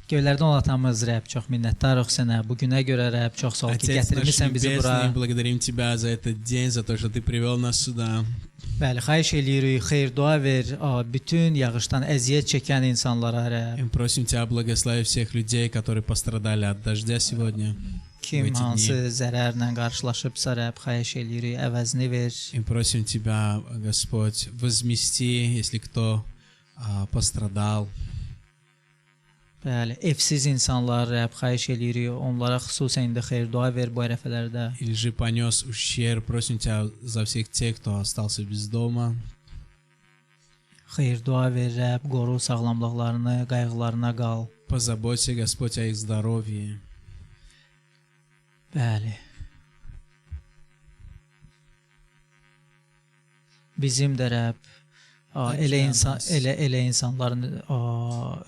Göylərdən olan atamız Rəbb, çox minnətdarıq sənə. Bu günə görə Rəbb, çox sağ ol ki, Отец наш gətirmisən bizi bura. Небесный, благодарим Тебя за этот день, за то, что Ты привел нас сюда. Bəli, xahiş eləyirik, xeyir dua ver bütün yağışdan əziyyət çəkən insanlara Rəbb. И просим Тебя, благослови всех людей, которые пострадали от дождя сегодня. Kim hansı zərərlə qarşılaşıbsa Rəbb, xahiş eləyirik, əvəzini ver. И просим Тебя, Господь, возмести, если кто пострадал. Bəli, evsiz insanlar Rəbb, xahiş eləyirik, onlara xüsusən indi xeyir dua ver bu ərəfələrdə. Или же понес ущерб. Просим Тебя за всех тех, кто остался без дома. Xeyir dua ver Rəbb, qoru sağlamlıqlarını, qayğılarına qal. Позаботься, Господь, о их здоровье. Bəli. Bizim də Rəbb, elə insanların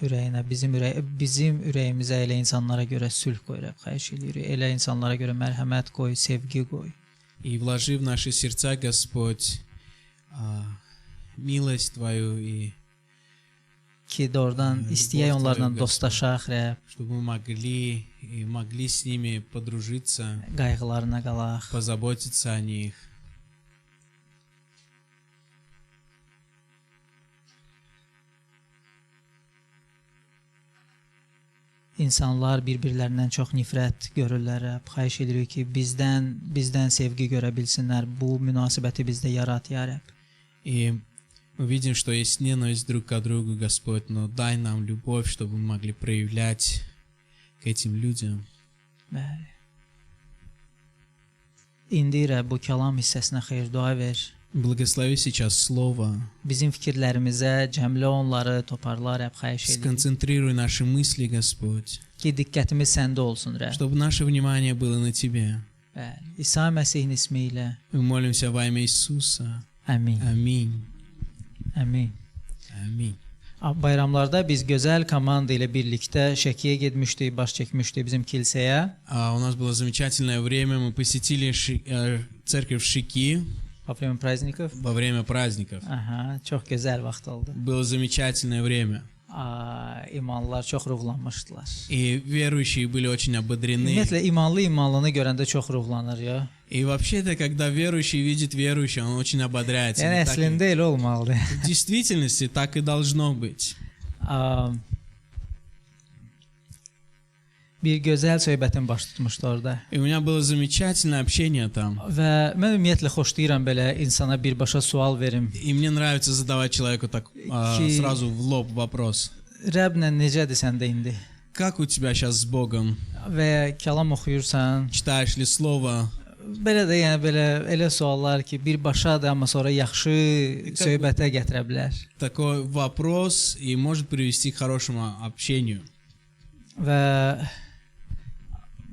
ürəyinə, bizim ürəyimizə elə insanlara görə sülh qoy Rəbb, xahiş eləyirik. Elə insanlara görə mərhəmət qoy, sevgi qoy. И вложи в наши сердца, Господь, милость Твою и Ki doğrudan istəyək onlarla dostlaşaq Rəbb, чтобы мы могли с ними подружиться, qayğılarına qalaq. позаботиться о них. İnsanlar bir-birlərindən çox nifrət görürlər Rəbb. Xahiş edirik ki, bizdən sevgi görə bilsinlər. Bu münasibəti bizdə yarat, ya Rəbb. И мы видим, что есть ненависть друг к другу, Господь, но дай нам любовь, чтобы мы могли проявлять к этим людям. Bəli. İndi Rəbb bu kəlam hissəsinə xeyir dua ver. Благослови сейчас Слово. Bizim fikirlərimizə cəmlə onları toparla Rəbb, xahiş edirik. Сконцентрируй наши мысли, Господь, Ki diqqətimiz səndə olsun Rəbb. чтобы наше внимание было на Тебе. Bəli. İsa Məsihin ismi ilə. Мы молимся во имя Иисуса. Amin. Аминь. Amin. Аминь. Bayramlarda biz gözəl komanda ilə birlikdə Şəkiyə getmişdik, baş çəkmişdik bizim kilsəyə. У нас было замечательное время. Мы посетили церковь Шики во время праздников. Aha, çox gözəl vaxt oldu. Было замечательное время. İmanlılar çox ruhlanmışdılar. И верующие были очень ободрены. Ümumiyyətlə imanlını görəndə çox ruhlanır ya. И вообще-то, когда верующий видит верующего, он очень ободряется. Yəni əslində elə olmalıdır. В действительности так и должно быть. Bir gözəl söhbətin baş tutmuşdu orada. И у меня было замечательное общение там. Və mən ümumiyyətlə xoşlayıram belə insana birbaşa sual verim. И мне нравится задавать человеку так сразу в лоб вопрос. Rəbblə necədir səndə indi? Как у тебя сейчас с Богом? Və kəlam oxuyursan. Читаешь ли Слово? Belə də yəni belə elə suallar ki, birbaşadır, amma sonra yaxşı söhbətə gətirə bilər. Такой вопрос и может привести к хорошему общению. Və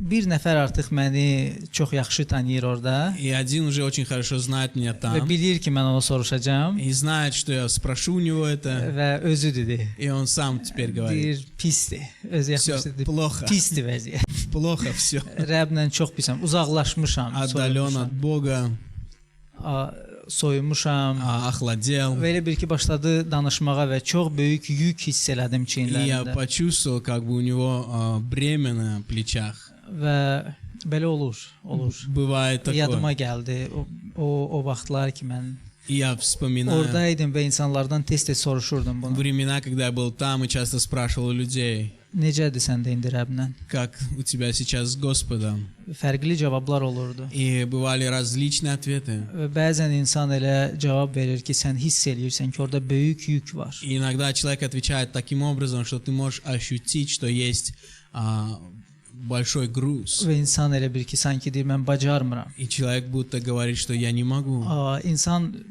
bir nəfər artıq məni çox yaxşı tanıyır orada. И один уже очень хорошо знает меня там. Və bilir ki, mən ona soruşacağam. И знает, что я sproшу у него это. Və özü dedi. И он сам теперь говорит. Deyir, pisdir. Özü yaxşı dedi. Плохо. Pisdir vəziyyət. Плохо все. Rəblə çox pisəm. Uzaqlaşmışam. Отдален от Бога. Soyumuşam. Охладел. Və elə bir ki, başladı danışmağa və çox böyük yük hiss elədim И çiyinlərində. я почувствовал, как бы у него бремя на плечах. Və belə olur. Бывает такое. Yadıma gəldi o vaxtlar ki, mən И я вспоминаю oradaydım və insanlardan tez-tez soruşurdum bunu. времена, когда я был там и часто спрашивал у людей, Necədir səndə indi Rəblə? как у тебя сейчас с Господом. Fərqli cavablar olurdu. И bывали различные ответы. Və bəzən insan elə cavab verir ki, sən hiss eləyirsən ki, orada böyük yük var. И иногда человек отвечает таким образом, что ты можешь ощутить, что есть большой груз. Və insan elə bir ki, sanki deyir, mən bacarmıram. И человек будто говорит, что я не могу. İnsan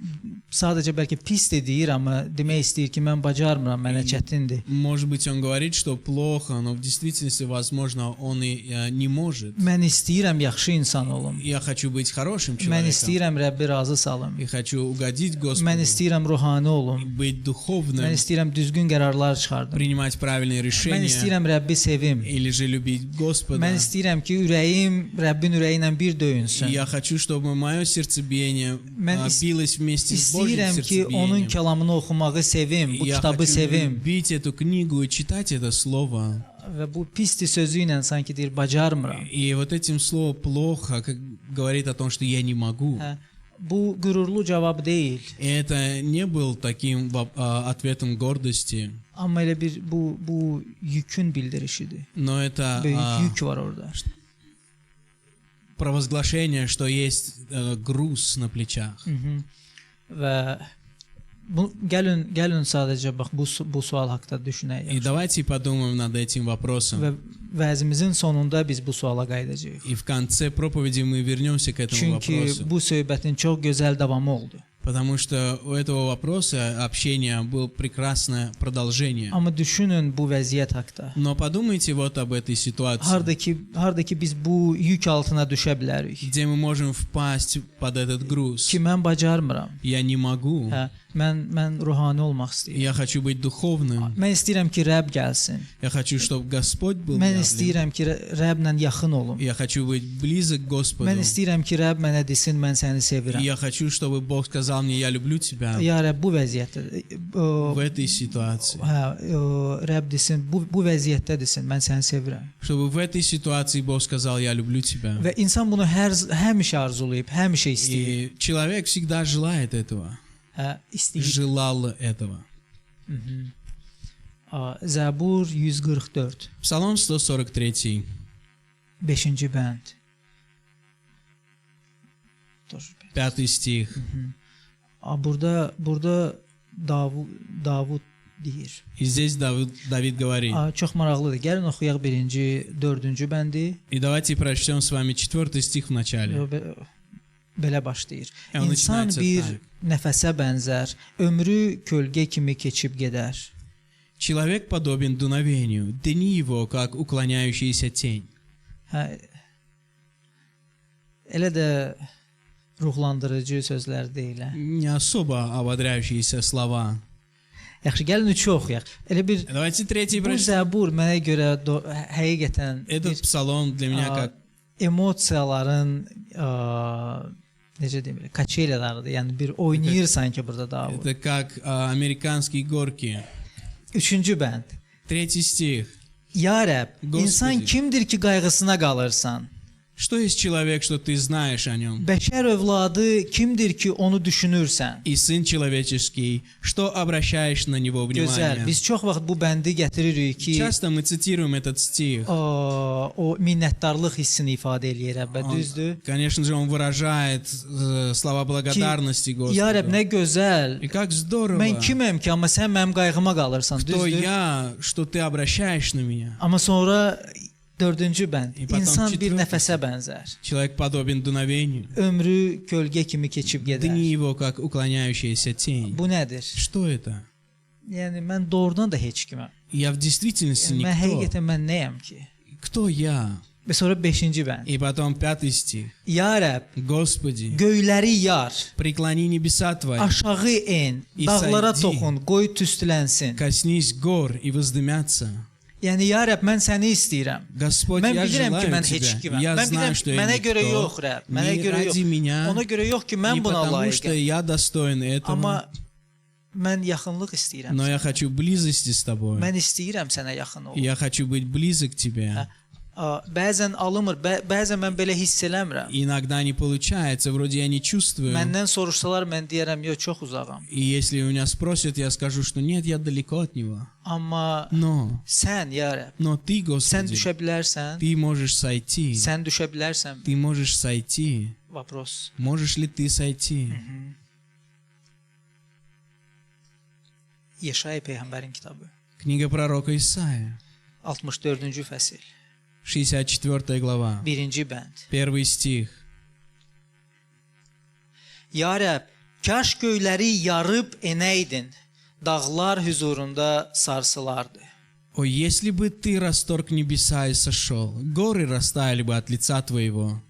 sadəcə bəlkə pis də deyir, amma demək istəyir ki, mən bacarmıram, mənə çətindir. Может быть, он говорит, что плохо, но в действительности, возможно, он и не может. Mən istəyirəm yaxşı insan olum. Я хочу быть хорошим Mən человеком. istəyirəm Rəbbi razı salım. И хочу угодить Господу. Mən istəyirəm ruhani olum. Быть духовным. Mən istəyirəm düzgün qərarlar çıxardım. Принимать правильные Mən решения. istəyirəm Rəbbi sevim. Или же любить Господа. Mən istəyirəm ki, ürəyim Rəbbin ürəyi ilə bir döyünsün. Я хочу, чтобы мое сердцебиение билось вместе с Божьим İstəyirəm ki, onun сердцебиением. kəlamını oxumağı sevim, bu Я kitabı хочу sevim. любить эту книгу и читать это слово. və bu pisdir sözü ilə sanki deyir bacarmıram. И вот этим слово «плохо» как говорит о том, что я не могу. Hə, bu qürurlu cavab deyil. И это не был таким ответом гордости, Amma elə bir bu yükün bildirişidir. но это Böyük yük var orada. провозглашение, что есть груз на плечах. Və gəlin sadəcə bax bu sual haqqında düşünək. И давайте подумаем над этим вопросом. Və vəzimizin sonunda biz bu suala qayıdacağıq. И в конце проповеди мы вернемся к этому Çünki вопросу. bu söhbətin çox gözəl davamı oldu. Потому что у этого вопроса общения было прекрасное продолжение. Amma düşünün bu vəziyyət haqqında. Но подумайте вот об этой ситуации, Hardakı biz bu yük altına düşə bilərik. где мы можем впасть под этот груз. Ki mən bacarmıram. Я не могу. Hə, mən ruhani olmaq istəyirəm. Я хочу быть духовным. Mən istəyirəm ki, Rəbb gəlsin. Я хочу, чтобы Господь был Mən явлен. istəyirəm ki, Rəbblə yaxın olum. Я хочу быть близок к Господу. Mən istəyirəm ki, Rəbb mənə desin, mən səni И sevirəm. я хочу, чтобы Бог сказал мне, я люблю тебя. Ya Rəbb bu vəziyyətdə В этой ситуации. Rəbb desin, bu vəziyyətdə desin, mən səni sevirəm. Чтобы в этой ситуации Бог сказал, я люблю тебя. Və insan bunu həmişə arzulayıb, həmişə istəyir. И человек всегда желает этого. Hə, istəyir. Желал этого. Zəbur 144, Псалом 143. 5-ci bənd. Dur. 5 стих. Burada Davud deyir. И здесь Давид говорит. Çox maraqlıdır. Gəlin oxuyaq 1-ci, 4-cü bəndi. И давайте прочтем с вами 4 стих в начале. Belə başlayır. Yəni, İnsan начинается bir так. nəfəsə bənzər, ömrü kölgə kimi keçib gedər. Человек подобен дуновению, дни его, как уклоняющаяся тень. Hə, elə də ruhlandırıcı sözlər deyil. Не особо ободряющиеся слова. Yaxşı, gəlin üçü oxuyaq. Elə bir Давайте третий bu прочтем. zəbur mənə görə həqiqətən Этот псалом для меня как emosiyaların necə deyim, kaçelyalarıdır. Yəni bir oynayır sanki burada Davud. это как американские горки. 3-cü bənd. Третий стих. Ya Rəbb, Господи. insan kimdir ki qayğısına qalırsan? Что есть человек, что ты знаешь о нем? Bəşər övladı kimdir ki onu düşünürsən? И сын человеческий, что обращаешь на него Gözəl. внимание? Biz çox vaxt bu bəndi gətiririk ki, Часто мы цитируем этот стих. o minnətdarlıq hissini ifadə eləyir Rəbbə, Он, düzdür? конечно же, он выражает слова благодарности Ya Rəbb, Господу. nə gözəl. И как здорово, Mən kiməm ki, amma sən mənim qayğıma qalırsan, кто düzdür? я, что ты обращаешь на меня. Amma sonra 4-cü bənd. И потом İnsan bir четвертый. nəfəsə bənzər. Человек подобен дуновению, Ömrü kölgə kimi keçib дни gedər. его, как уклоняющаяся тень. Bu nədir? Что это? Yəni mən doğrudan da heç kiməm. Я в действительности Yəni, mən никто. həqiqətən mən nəyəm ki? Кто я? Və sonra 5-ci bənd. И потом 5 стих. Ya Rəbb, Господи, göyləri yar, преклони небеса Твои, aşağı en, İsa dağlara idi. toxun, qoy tüstülənsin. коснись гор и воздымятся. Yəni ya Rəbb, mən səni istəyirəm. Господь, Mən я bilirəm ki, желаю mən heç Тебя. kiməm. Я Mən знаю, bilirəm что ki, я mənə görə yox, никто. Rəbb. Mənə Не görə yox. ради меня, Ona görə yox ki, не mən buna потому что layiqəm. я достоин этого, Amma mən yaxınlıq istəyirəm. но я хочу близости с Тобой. Mən istəyirəm sənə yaxın olum. Я хочу быть близок к Тебе. Bəzən alınmır, bəzən mən belə hiss eləmirəm. Иногда не получается, вроде я не чувствую. Məndən soruşsalar mən deyərəm, yox, çox uzağam. И если у меня спросят, я скажу, что нет, я далеко от Него. Amma Но sən ya Rəbb, Ты, sən Господи, düşə bilərsən, Ты можешь сойти. sən düşə bilərsən. Ты можешь сойти. Vapros. Можешь ли ты сойти? Yeşaya peyğəmbərin kitabı. Книга пророка Исаия, 64-cü fəsil, 64 глава, 1-ci bənd. 1 стих. Ya Rəbb, kaş göyləri yarıb enəydin, dağlar huzurunda sarsılardı. О, если бы ты расторг небеса и сошел, горы растаяли бы от лица Твоего.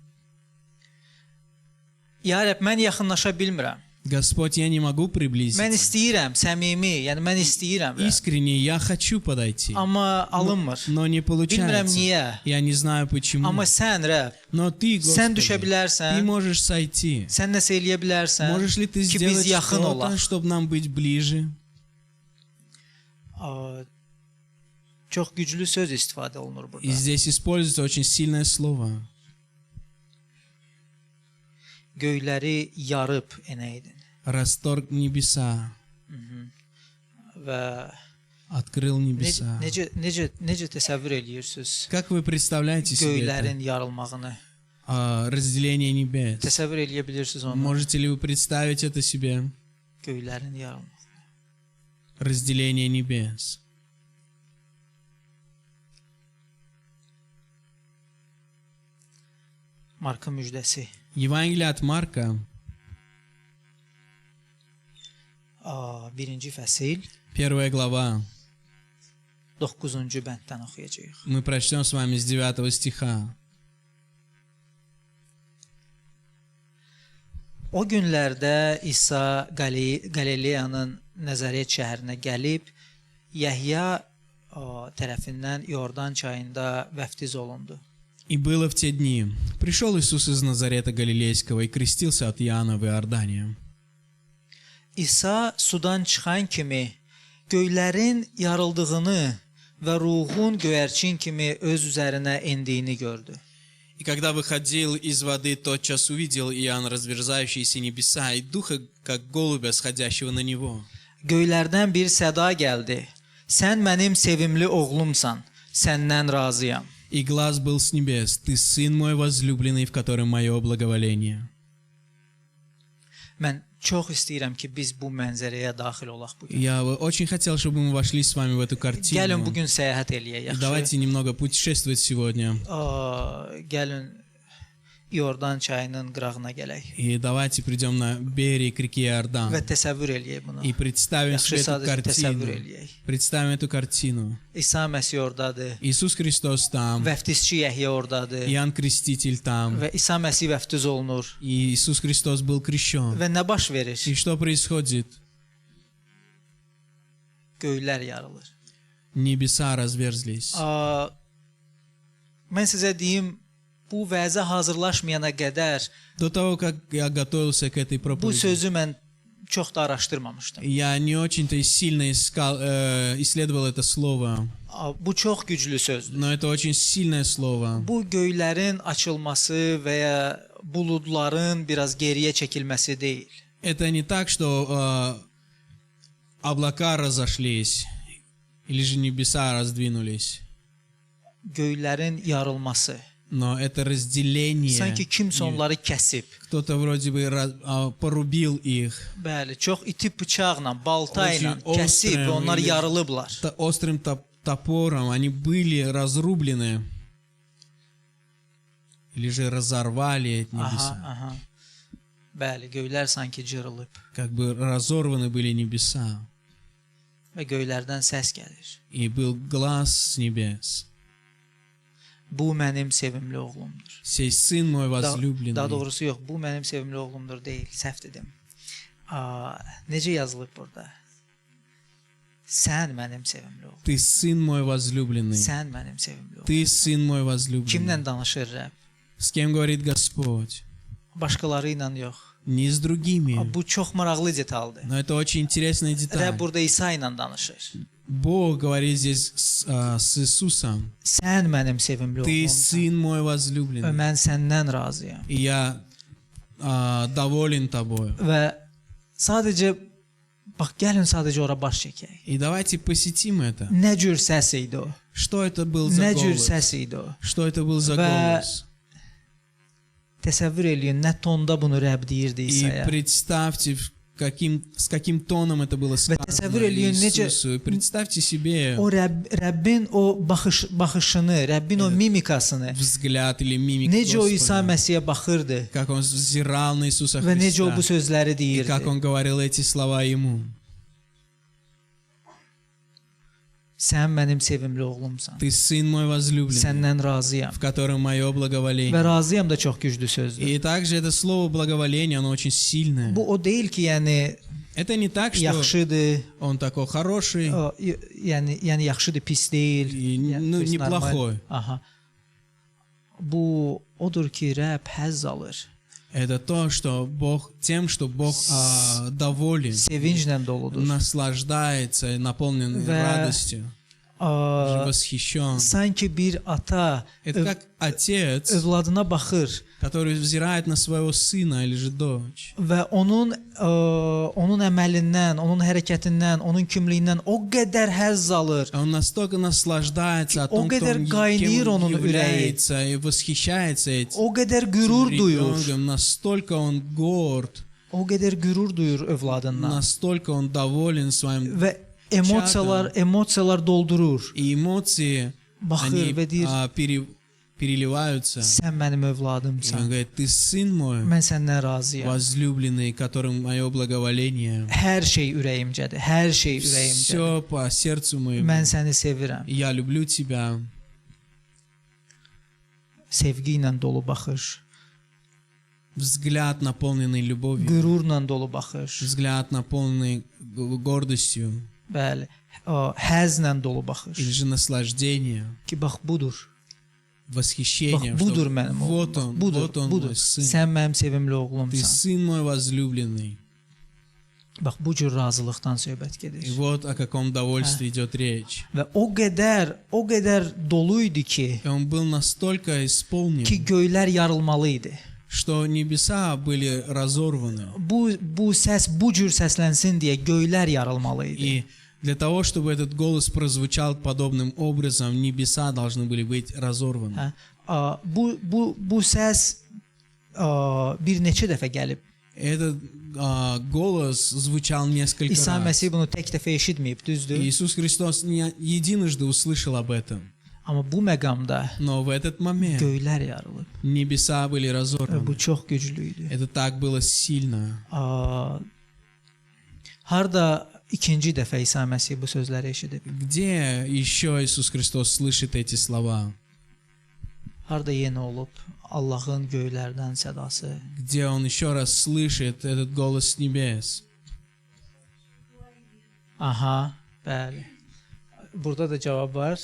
Ya Rəbb, mən yaxınlaşa bilmirəm. Господь, я не могу Mən приблизиться. istəyirəm, səmimi, yəni mən istəyirəm. Rəbb. Искренне я хочу подойти, Amma alınmır. но не Bilmirəm получается. niyə. Я не знаю почему. Amma sən Rəbb, Но Ты, sən düşə Господи, Ты bilərsən, можешь сойти. sən nəsə eləyə bilərsən Можешь ли Ты ki biz сделать yaxın что-то, olaq. чтобы нам быть ближе? Çox güclü söz istifadə olunur И burada. здесь используется очень сильное слово. Göyləri yarıb enəydin Расторг небеса, və открыл небеса. necə təsəvvür edirsiniz Как вы представляете себе göylərin yarılmağını? это? Разделение небес. Təsəvvür edə bilirsiniz onu? Можете ли вы представить это себе? Göylərin yarılması. Разделение небес. Markın müjdəsi. Евангелие от Марка, 1-ci fəsil 1 глава. 9-cu bənddən oxuyacağıq. Мы прочтем с вами с 9 стиха. O günlərdə İsa Qalileyanın Nəzarət şəhərinə gəlib Yəhya tərəfindən Yordan çayında vəftiz olundu. И было в те дни. Пришел Иисус из Назарета Галилейского и крестился от Иоанна в Иордане. İsa sudan çıxan kimi göylərin yarıldığını və ruhun göyərçin kimi öz üzərinə endiyini gördü. И когда выходил из воды, тотчас увидел Иоанн разверзающиеся небеса и духа, как голубя, сходящего на него. Göylərdən bir səda gəldi. Sən mənim sevimli oğlumsan, səndən razıyam. И глас был с небес: «Ты сын мой возлюбленный, в котором мое благоволение». Mən çox istəyirəm ki, biz bu mənzərəyə daxil olaq bu gün. Я бы очень хотел, чтобы мы vошли с вами в эту Gəlin картину. bu gün səyahət eləyək, yaxşı? Давайте немного путешествовать сегодня. Gəlin Yordan çayının qırağına gələk И давайте придем на берег реки Иордан və təsəvvür eləyək bunu. и представим Yaxşı себе эту sadəcə təsəvvür картину. eləyək. Представим эту картину. İsa Məsih ordadır, Иисус Христос там, vəftizçi Yəhya ordadır Иоанн Креститель там, və İsa Məsih vəftiz olunur и Иисус Христос был крещен. və nə baş verir? И что происходит? Göylər yarılır. Небеса разверзлись. Mən sizə deyim, bu vəzə hazırlaşmayana qədər До того, как я готовился к этой bu проповеди, sözü mən çox da araşdırmamışdım. я не очень-то сильно исследовал это слово, Bu çox güclü sözdür. но это очень сильное слово. Bu göylərin açılması və ya buludların biraz geriyə çəkilməsi deyil. Это не так, что облака разошлись или же небеса раздвинулись, Göylərin yarılması. но это разделение. Sanki kimsə onları kəsib. Кто-то вроде бы порубил их Bəli, çox itib bıçaqla, balta ilə Очень kəsib və острым onlar или- yarılıblar. острым топором, они были разрублены или же разорвали эти небеса. Aha. Bəli, göylər sanki cırılıb Как бы разорваны были небеса. və göylərdən səs gəlir. И был глас с небес: Bu mənim sevimli oğlumdur. «Сей сын мой возлюбленный». Daha doğrusu yox, bu mənim sevimli oğlumdur deyil, səhv dedim. Necə yazılıb burada? Sən mənim sevimli oğlum. Ты сын мой возлюбленный. Sən mənim sevimli oğlum. Ты сын mой возлюбленный. Kimlə danışır Rəbb? С кем говорит Господь? Başqaları ilə yox. Не с другими. Bu çox maraqlı detaldır. Но это очень интересная деталь. Rəbb burada İsa ilə danışır. Бог говорит здесь с Иисусом: Sən mənim sevimli «Ты oğlumsan сын мой və возлюбленный, mən səndən razıyam. и я доволен тобою». Və sadəcə bax gəlin sadəcə ora baş çəkək. И давайте посетим это. Nə cür səs idi o? Что это был за Nə cür голос? səs idi o? Что это был за Ve- голос? Təsəvvür eləyin, nə tonda bunu Rəbb deyirdi И İsa'ya. представьте, с каким тоном это было сказано təsəvvür eləyin, necə- Иисусу. И представьте себе O Rəbbin o baxışını, Rəbbin o mimikasını, взгляд или мимику necə o İsa Господа, Məsihə baxırdı как он взирал на Иисуса və necə o Христа, bu sözləri и как deyirdi. он говорил эти слова ему. Sən mənim sevimli oğlumsan. Ты сын мой возлюбленный, Səndən razıyam. в котором мое Və благоволение. razıyam da çox güclü sözdür. И также это слово благоволение, оно очень сильное. Bu o deyil ki, yəni Это не так, что yaxşıdır, он такой хороший, yəni yaxşıdır, pis deyil. ну, pis, normal. неплохой. Aha. Bu odur ki, Rəbb həzz alır. Это то, что Бог, тем, что Бог доволен, Sevinclə doludur. наслаждается, наполнен Ve- радостью. же восхищен. sanki bir ata Это как отец, övladına baxır который взирает на своего сына или же дочь. və onun əməlindən, onun hərəkətindən, onun kimliyindən o qədər həzz alır. Он настолько наслаждается о том, кто qədər он, qaynayır кем он onun является, и восхищается этим O qədər qürur duyur. ребенком. Настолько он горд, O qədər qürur duyur övladından настолько он доволен своим. və emosiyalar doldurur. И эмоции, Baxır они və deyir, переливаются. sən mənim И он övladımsan. говорит, ты сын мой, Mən səndən razıyam. возлюбленный, которым мое благоволение. Hər şey ürəyimcədir. Hər şey ürəyimcədir. Все по сердцу моему. Mən səni sevirəm. Я люблю тебя. Sevgi ilə dolu baxış, Взгляд, наполненный любовью. qürurla dolu baxış. Взгляд, наполненный гордостью. Bəli, həzlə dolu baxış. Или же наслаждение, Ki bax budur. Bax восхищение. budur Что mənim вот oğlum. он, Budur, вот он budur. мой сын. Sən mənim sevimli Ты oğlumsan. сын мой возлюбленный. Bax bu cür razılıqdan söhbət И gedir. вот о каком довольстве идет речь. Və o qədər dolu idi ki, И он был настолько исполнен, göylər yarılmalı idi. что небеса были разорваны. Bu səs bu cür səslənsin deyə göylər yarılmalı idi. И для того, чтобы этот голос прозвучал подобным образом, небеса должны были быть разорваны. Hə? Bu səs bir neçə dəfə gəlib. Этот голос звучал несколько İsa раз. Məsih bunu tək dəfə eşitməyib, düzdür? Иисус Христос не единожды услышал об этом. Amma bu məqamda Но в этот момент göylər yarılıb. небеса были Və разорваны. bu çox güclü idi. Это так было sильно. Harda ikinci dəfə İsa Məsih bu sözləri eşidib? Где еще Иисус Христос слышит эти слова? Harda yenə olub Allahın göylərdən sədası? Где он еще раз слышит этот голос с небес? Aha, bəli. Burada da cavab var.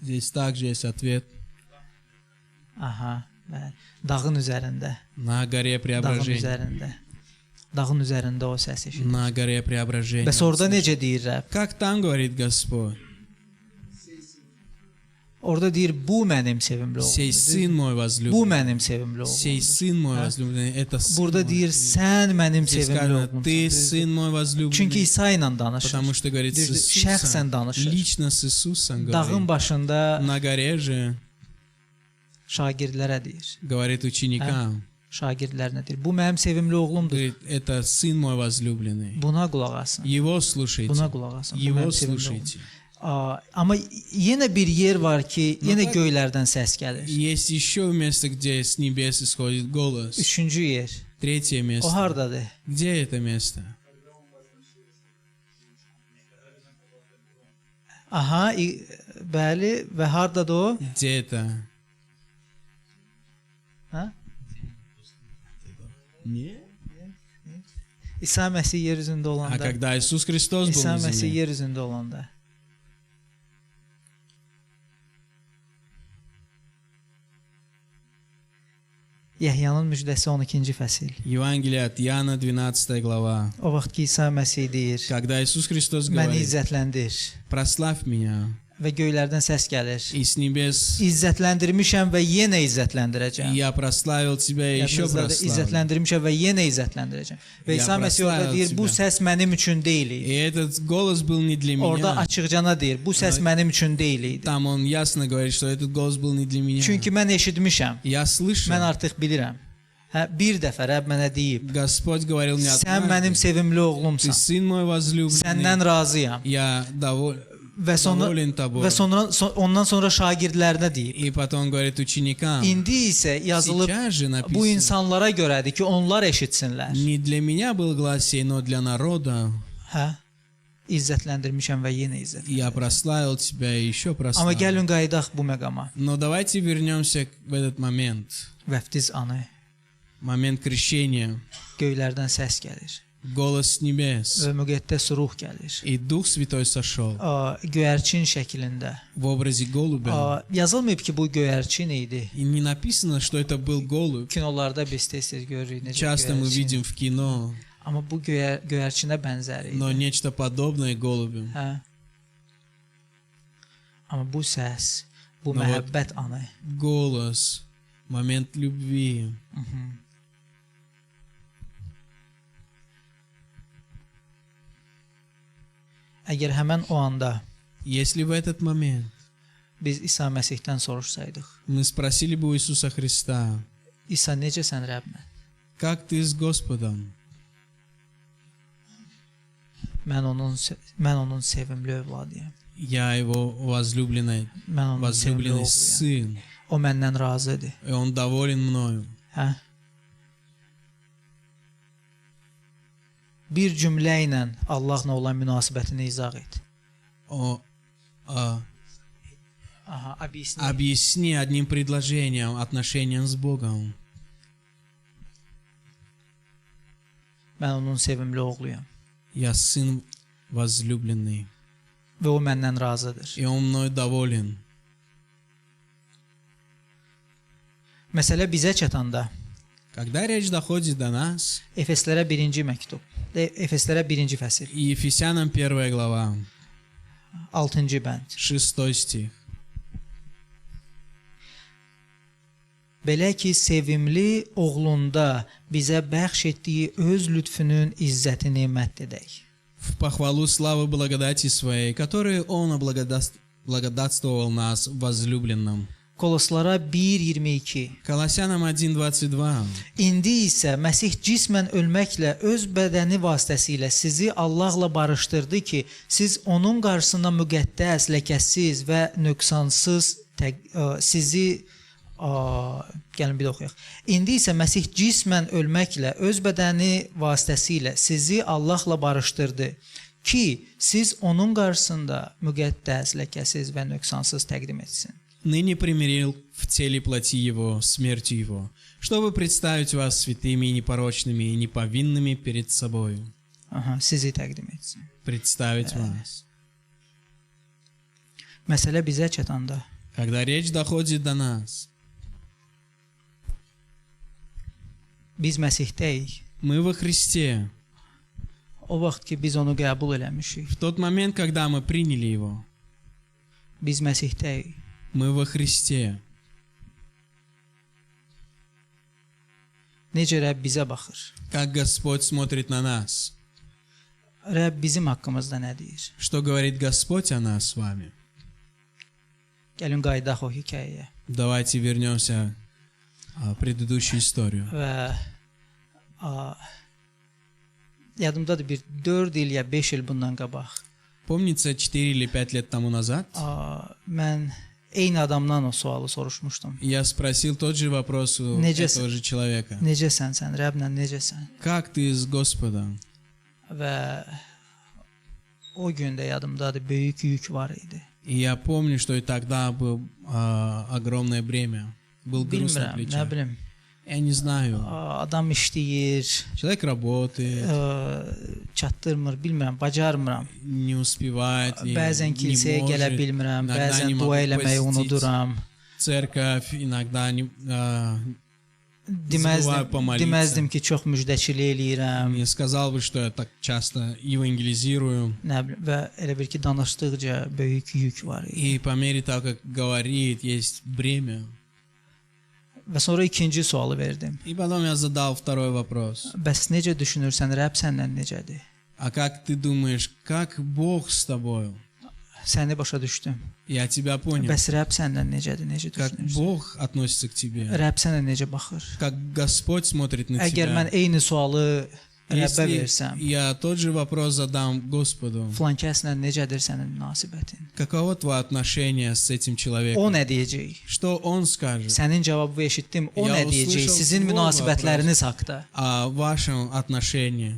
Здесь также есть ответ. Aha, bəli. Dağın üzərində. На горе Dağın преображения. üzərində. Dağın üzərində o səs eşidir. На горе преображения. Bəs orada necə deyir Rəbb? Как там говорит Господь? Orada deyir, bu mənim sevimli Сей oğlumdur. сын мой Bu возлюбленный. mənim sevimli Сей oğlumdur. сын мой возлюбленный. Это сын Burada мой. deyir, sən mənim Здесь sevimli сказано, oğlumsan. ты Düzdür? сын мой возлюбленный. Çünki İsa ilə danışır. Потому что говорит с Düzdür? Иисусом. Şəxsən danışır. Лично с Иисусом Dağın говорит. başında На горе же şagirdlərə deyir. говорит ученикам. Şagirdlərinə deyir. Bu mənim sevimli oğlumdur. Говорит, это сын мой возлюбленный. Buna qulaq asın. Его слушайте. Buna qulaq asın. Bu Его mənim sevimli oğlum. слушайте. Amma yenə bir yer var ki, yenə göylərdən səs gəlir. Есть еще место, где с небес исходит голос. Üçüncü yer. Третье O место. hardadır? Где это место? Aha, bəli və hardadır o? Где это? Hə? Нет. İsa Məsih yer üzündə А olanda. когда Иисус Христос был İsa на Məsih земле, yer üzündə olanda. Yəhyanın müjdəsi 12-ci fəsil. Евангелие от Иоанна, 12 глава. O vaxt ki İsa Məsih deyir: Когда Иисус Христос "Məni говорит, izzətləndir." прославь меня, Və göylərdən səs gəlir: и с небес "İzzətləndirmişəm və yenə izzətləndirəcəm." я прославил тебя и еще Yadınızdadır, прославлю. İzzətləndirmişəm və yenə izzətləndirəcəm. Və Ya İsa Məsih orada proslавил deyir: "Bu тебя. səs mənim üçün deyil idi." И этот голос был не для Orada меня. açıqcana deyir: "Bu səs mənim üçün deyil idi." Там он ясно говорит, что этот голос был не для меня. Çünki mən eşitmişəm. Я слышал, Mən artıq bilirəm. Hə, bir dəfə Rəbb mənə deyib: Господь говорил мне "Sən mənim однажды, sevimli ты oğlumsan. сын мой возлюбленный, Səndən razıyam." я Və sonra доволен тобой. ondan sonra şagirdlərinə deyib. И потом говорит ученикам, İndi isə yazılıb сейчас же bu написано, insanlara görədir ki, onlar eşitsinlər. не для меня был глас сей, но для народа. Hə? İzzətləndirmişəm və yenə Я izzətləndirəcəm. прославил тебя и еще Amma прославил. gəlin qayıdaq bu məqama. Но давайте вернемся в этот момент. Vəftiz anı. Момент крещения. Göylərdən səs gəlir Голос с небес. və müqəddəs ruh gəlir. И Дух Святой sошел Göyərçin şəklində. в образе голубя. Yazılmayıb ki, bu göyərçin idi. И не написано, что это был голубь. Kinolarda biz tez-tez görürük necə Часто мы göyərçin. видим в кино, Amma bu göyərçinə bənzər idi. но нечто подобное голубю. Hə? Amma bu səs, bu No, məhəbbət anı. Голос, момент любви. Əgər həmən o anda Если в этот момент biz İsa Məsihdən soruşsaydıq, мы sпросили бы у Иисуса Христа, İsa necəsən Rəbblə? как ты с Господом? Mən onun sevimli övladıyam. Я его возлюбленный Mən onun sevimli возлюбленный oğluyam. сын, O məndən razıdır. и он доволен мною. Hə? Bir cümlə ilə Allahla olan münasibətini izah et. Aha, объясни. Объясни одним предложением отношениям с Богом. Mən onun sevimli oğluyam Я сын возлюбленный, və o məndən razıdır. и он мной доволен. Məsələ bizə çatanda Когда речь доходит до нас, Efeslərə 1-ci məktub, Efeslərə 1-ci fəsil, и Ефесянам 1 глава, 6-cı bənd. 6 стих. Belə ki, sevimli oğlunda bizə bəxş etdiyi öz lütfünün izzətini mədd edək. В похвалу славы благодати своей, которой он благодатствовал нас в возлюбленном. Koloslara 1:22. Колоссянам 1:22. İndi isə Məsih cismən ölməklə öz bədəni vasitəsilə sizi Allahla barışdırdı ki, siz onun qarşısında müqəddəs, ləkəsiz və nöqsansız gəlin bir də oxuyaq. İndi isə Məsih cismən ölməklə öz bədəni vasitəsilə sizi Allahla barışdırdı ki, siz onun qarşısında müqəddəs, ləkəsiz və nöqsansız təqdim etsin. Ныне примирил в теле плоти его, смертью его, чтобы представить вас святыми и непорочными и неповинными перед собою. Aha, sizi təqdim etsin. Представить вас. Məsələ bizə çatanda Когда речь доходит до нас, biz Məsihdəyik. мы во Христе. O vaxt ki biz onu qəbul eləmişik. В тот момент, когда мы приняли его, Biz Məsihdəyik. мы во Христе. Necə Rəbb bizə baxır? Как Господь смотрит на нас. Rəbb bizim haqqımızda nə deyir? Что говорит Господь о нас с вами? Gəlin qayıdaq o hekayəyə. Давайте вернемся в предыдущую историю. Və yadımdadır bir 4 il ya 5 il bundan qabaq. Помнится, 4 или 5 лет тому назад Mən eyni adamdan o sualı soruşmuşdum. я спросил тот же вопрос у этого же человека. Necəsən sən? Rəbblə necəsən? Как ты с Господом? Və o gün də yadımdadır böyük yük var idi. И я помню, что и тогда было огромное бремя. Был груз на Bilmirəm, nə плечах. bilim. Я не знаю. Adam işləyir, Человек работает, çatdırmır, bilmirəm, bacarmıram. не успевает, или Bəzən не kilsəyə gələ может. bilmirəm, иногда bəzən не dua могу eləməyi посетить unuduram. церковь, иногда не, Deməzdim, помолиться. deməzdim ki, çox müjdəçilik eləyirəm. не сказал бы, что я так часто евангелизирую. Nə bilim, və elə bir ki, danışdıqca böyük yük var idi. И по мере того, как говорит, есть бремя. Və sonra ikinci sualı verdim. И потом я задал второй вопрос. Bəs necə düşünürsən, Rəbb səndən necədir? А как ты думаешь, как Бог с тобою? Səni başa düşdüm. Я тебя понял. Bəs Rəbb səndən necədir, necə Как düşünürsən? Бог относится к тебе. Rəbb sənə necə baxır? Как Господь смотрит на Əgər mən тебя. eyni sualı Rəbbə Если versəm, я тот же вопрос задам Господу, filan kəslə necədir sənin münasibətin? каково твое отношение с этим O человеком? nə deyəcək? Что он skажет Sənin cavabı eşitdim. O Ya nə deyəcək? услышал Sizin свой münasibətləriniz haqqında. о вашем отношении?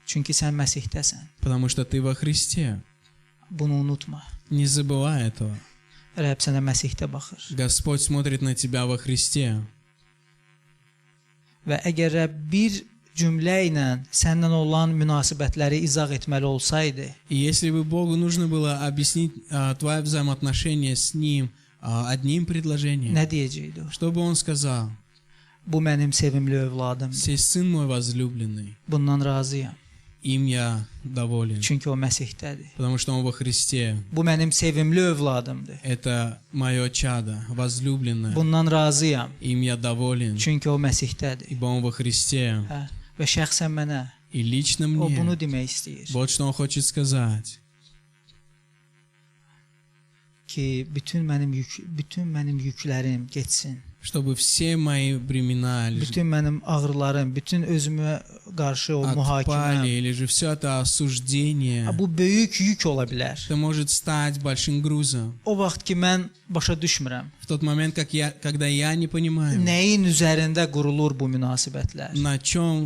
Çünki sən Məsihdəsən. Потому что ты во Христе. Bunu unutma. Не забывай этого. Rəbb sənə Məsihdə baxır. Господь смотрит на тебя во Христе. Və əgər Rəbb bir cümlə ilə səndən olan münasibətləri izah etməli olsaydı, И если бы Богу нужно было объяснить твое взаимоотношение с Ним одним предложением, nə deyəcəkdi o? что бы Он сказал? Bu mənim sevimli övladımdır. Сей сын мой возлюбленный, Bundan razıyam. Им я доволен, Çünki o Məsihdədir. потому что Он во Христе. Bu mənim sevimli övladımdır. Это мое чадо, возлюбленное. Bundan razıyam. Им я доволен, Çünki o Məsihdədir. ибо Он во Христе. Hə. Və şəxsən mənə И лично o bunu мне, demək istəyir вот что Он хочет сказать, ki, bütün mənim yüklərim getsin. чтобы все мои бремена Bütün mənim ağrılarım, bütün özümə qarşı o отпали, mühakimə. или же все это осуждение, Bu böyük yük ola bilər. это может стать большим грузом. O vaxt ki mən başa düşmürəm. В тот момент, когда я не понимаю, Nəyin üzərində qurulur bu münasibətlər? на чем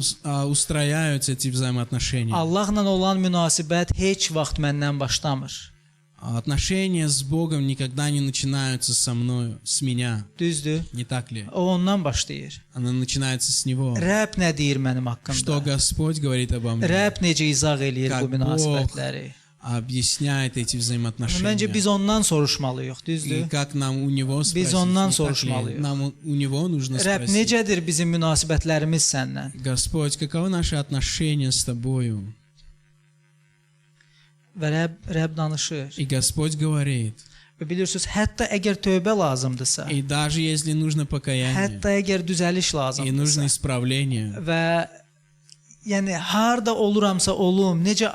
устрояются эти взаимоотношения. Allahla olan münasibət heç vaxt məndən başlamır. Отношения с Богом никогда не начинаются со мною, с меня. Düzdür? Не так ли? O ondan başlayır. Она начинается с Него. Rəbb nə deyir mənim Что haqqımda? Господь говорит обо мне, Rəbb necə izah eləyir bu Как münasibətləri? объясняет эти взаимоотношения. Məncə biz ondan soruşmalıyıq, И düzdür? как нам у Него спросить, Biz ondan не так ли? soruşmalıyıq. Нам у Него нужно Rəbb спросить. necədir bizim münasibətlərimiz səndən? Господь, каковы наши отношения с Тобою? Və Rəbb danışır. И Господь говорит, Və bilirsiniz, hətta əgər tövbə lazımdırsa, и даже если нужно покаяние, hətta əgər düzəliş и нужно lazımdırsa исправление, və yəni harda oluramsa olum, necə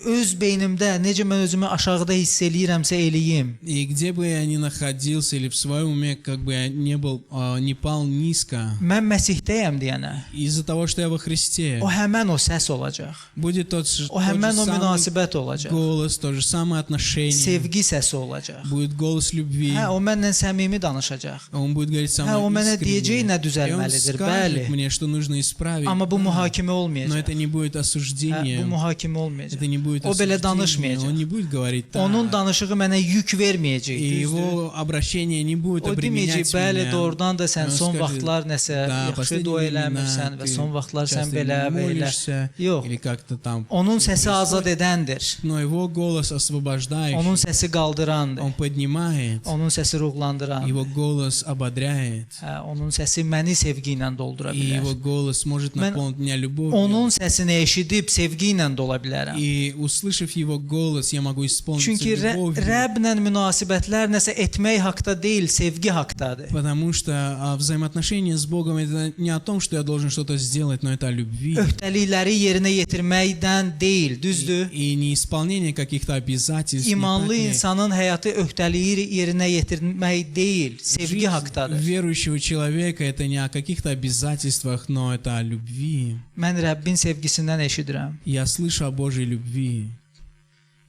öz beynimdə, necə mən özümü aşağıda hiss eləyirəmsə eləyim. и где бы я ни находился, или в своем уме, как бы я не пал низко, Mən Məsihdəyəm deyənə, из-за того, что я во Христе, o həmən o səs olacaq. будет tот O же həmən o самый münasibət olacaq. голос, то же самое отношение, Sevgi səsi olacaq. будет голос любви, Hə, o mənlə səmimi danışacaq. он будет говорить со Hə, o мной mənə deyəcək nə искренне, и он düzəlməlidir, скажет bəli. мне, что нужно исправить, Amma bu да, mühakimə но olmayacaq. это не будет Hə, осуждение, bu mühakimə olmayacaq. это не будет O belə осуждение, danışmayacaq. он не будет говорить так, Onun danışığı mənə yük verməyəcək. и Düzdür? его обращение не будет O deməyəcək, обременять bəli, меня. doğrudan da sən Он son скажет, vaxtlar nəsə да, yaxşı последние dua времена eləmirsən və ты son vaxtlar sən часто belə не belə. молишься, Yox. или как-то там Onun что-то səsi происходит. azad edəndir. Но его голос освобождающий, Onun səsi qaldırandır. он поднимает, Onun səsi ruhlandırandır. его голос ободряет, Hə, onun səsi məni sevgi ilə doldura и его bilər. голос может Mən наполнить меня любовью. Onun səsini eşidib sevgi ilə dola bilərəm. И услышав его голос, я могу исполниться Çünki любовью. Rəbblə münasibətlər nəsə etmək haqqda deyil, sevgi haqqdadır. Потому что взаимоотношения с Богом это не о том, что я должен что-то сделать, но это о любви. Öhdəlikləri yerinə yetirməkdən deyil, düzdür? И не исполнение каких-то обязательств. не İmanlı так ли? insanın həyatı öhdəliyi yerinə yetirmək deyil, sevgi Жизнь haqqdadır. верующего человека это не о каких-то обязательствах, но это о любви. Mən Rəbbin sevgisindən eşidirəm Я слышу о Божьей любви,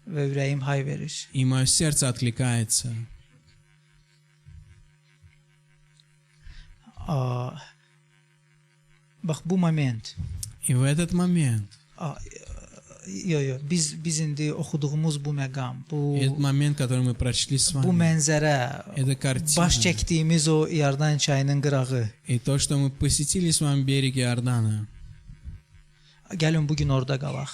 və ürəyim hay verir. и мое сердце откликается. Bax bu moment. И в этот момент, Biz indi oxuduğumuz bu məqam, bu этот момент, который мы прочли с bu вами, mənzərə, это картина. baş çəkdiyimiz o Yardan çayının qırağı. И то, что мы посетили с вами берег Иордана, Gəlin bu gün orada qalaq.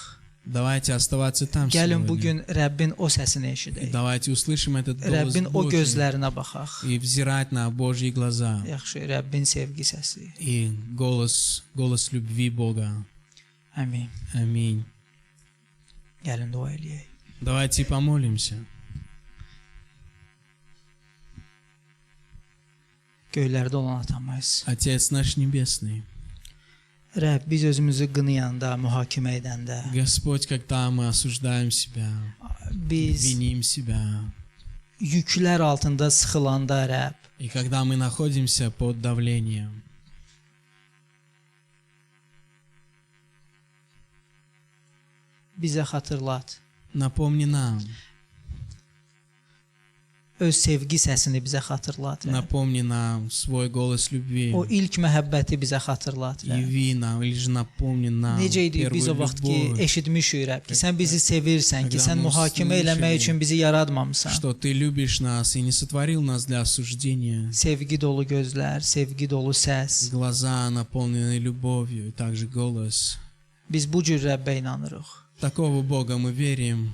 давайте оставаться там Gəlin bu сегодня. gün Rəbbin o səsini И eşidək. давайте услышим этот голос Rəbbin o Божий gözlərinə baxaq. и взирать на Божьи глаза Yaxşı, Rəbbin sevgi səsi. и голос любви Бога. Amin. Аминь. Gəlin dua eləyək. Давайте помолимся. Göylərdə olan atamız. Отец наш Небесный, Rəbb, biz özümüzü qınayanda, mühakimə edəndə, Господь, когда мы осуждаем себя, biz виним себя, yüklər altında sıxılanda, Rəbb, и когда мы находимся под давлением, bizə xatırlat. напомни нам, Öz sevgi səsini bizə xatırlat. Rəbb. напомни нам свой голос любви. O ilk məhəbbəti bizə xatırlat. Rəbb. Яви нам, или же напомни нам Necə idi biz o первую vaxt ki любовь, eşitmişik Rəbb ki sən bizi sevirsən ki sən Когда мы mühakimə услышали, eləmək üçün bizi yaratmamısan. что Ты любишь нас и не сотворил нас для осуждения. Sevgi dolu gözlər, sevgi dolu səs. Глаза наполнены любовью, и также голос. Biz bu cür Rəbbə inanırıq. Такого Бога мы верим.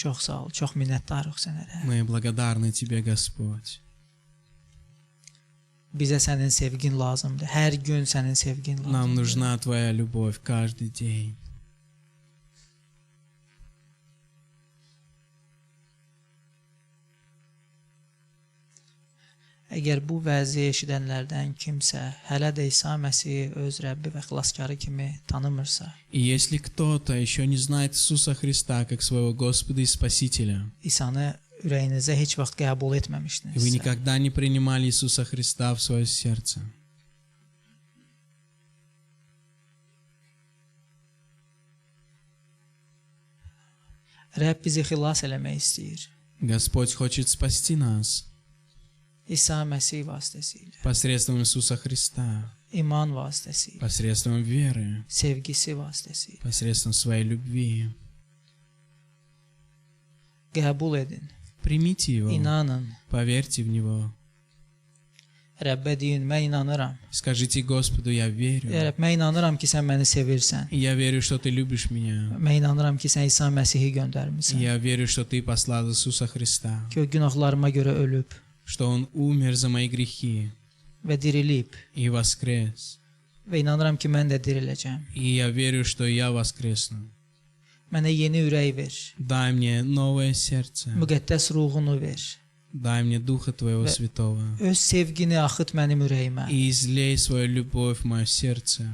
Çox sağ ol, çox minnətdarıq sənə Rəbb. Мы благодарны Тебе, Господь. Bizə sənin sevgin lazımdır. Hər gün sənin sevgin Нам lazımdır. нужна Твоя любовь каждый день. Əgər bu vəzi eşidənlərdən kimsə hələ də İsa Məsihi öz Rəbbi və xilaskarı kimi tanımırsa, И если кто-то еще не знает Иисуса Христа как своего Господа и Спасителя, İsanı ürəyinizə heç vaxt qəbul и вы etməmişdinizsə, никогда не принимали Иисуса Христа в свое сердце, Rəbb bizi xilas eləmək istəyir. Господь хочет спасти нас İsa Məsih vasitəsilə, посредством Иисуса Христа, iman vasitəsilə, посредством веры, sevgisi vasitəsilə. посредством своей любви. Qəbul edin, Примите Его, inanın. поверьте в Него. Rəbbə deyin, mən inanıram. Скажите Господу, я верю. Rəbb, mən inanıram ki, sən məni sevirsən. И я верю, что Ты любишь меня. Mən inanıram ki, sən İsa Məsihi И göndərmisən. я верю, что Ты послал Иисуса Христа, Ki o günahlarıma görə ölüb что Он умер за мои грехи və dirilib и воскрес. və inanıram ki, mən də diriləcəm. И я верю, что я воскресну. Mənə yeni ürək ver. Дай мне новое сердце. Müqəddəs ruhunu ver. Дай мне Духа Твоего Святого. Öz sevgini axıt mənim ürəyimə. И излей свою любовь в мое сердце.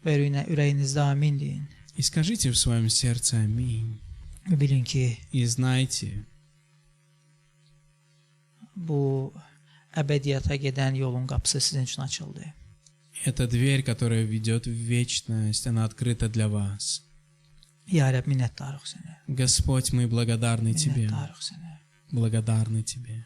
Və ürəyinizdə amin deyin. И скажите в своем сердце аминь. Və bilin ki, И знайте, bu əbədiyyata gedən yolun qapısı sizin üçün açıldı. эта дверь, которая ведет в вечность, она открыта для вас. Ya Rəbb, minnətdarıq sənə. Господь, мы благодарны Тебе. Minnətdarıq sənə. Благодарны Тебе.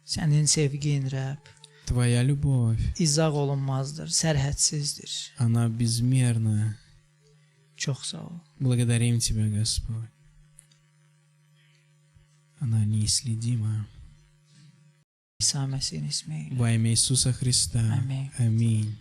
Sənin sevgin, Rəbb, Твоя любовь, izah olunmazdır, sərhədsizdir. она безмерна. Çox sağ ol. Благодарим Тебя, Господь. Она неисследима. İsa Məsihin ismi ilə. Во имя Иисуса Христа. Аминь. Аминь.